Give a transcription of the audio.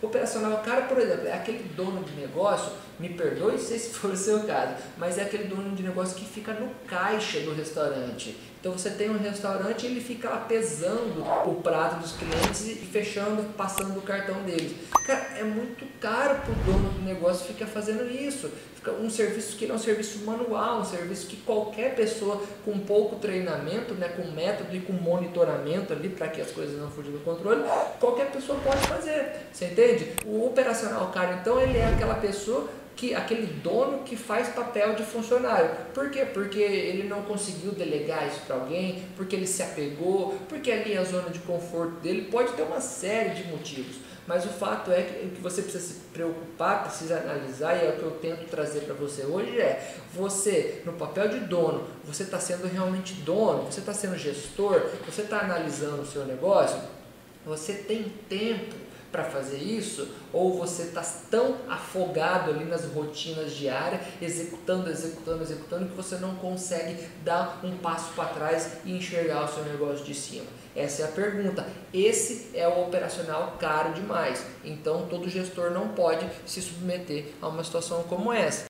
Operacional caro, por exemplo, é aquele dono de negócio, me perdoe, sei se for o seu caso, mas é aquele dono de negócio que fica no caixa do restaurante. Então você tem um restaurante e ele fica lá pesando o prato dos clientes e fechando, passando o cartão deles. Cara, é muito caro para o dono do negócio ficar fazendo isso. Fica um serviço que não é um serviço manual, um serviço que qualquer pessoa com pouco treinamento, né, com método e com monitoramento ali para que as coisas não fujam do controle, qualquer pessoa pode fazer. Você entende? O operacional caro, então, ele é aquela pessoa aquele dono que faz papel de funcionário. Por quê? Porque ele não conseguiu delegar isso para alguém, porque ele se apegou, porque ali é a zona de conforto dele, pode ter uma série de motivos. Mas o fato é que você precisa se preocupar, precisa analisar, e é o que eu tento trazer para você hoje você, no papel de dono, você está sendo realmente dono, você está sendo gestor, você está analisando o seu negócio, você tem tempo para fazer isso, ou você está tão afogado ali nas rotinas diárias, executando, que você não consegue dar um passo para trás e enxergar o seu negócio de cima? Essa é a pergunta. Esse é o operacional caro demais. Então todo gestor não pode se submeter a uma situação como essa.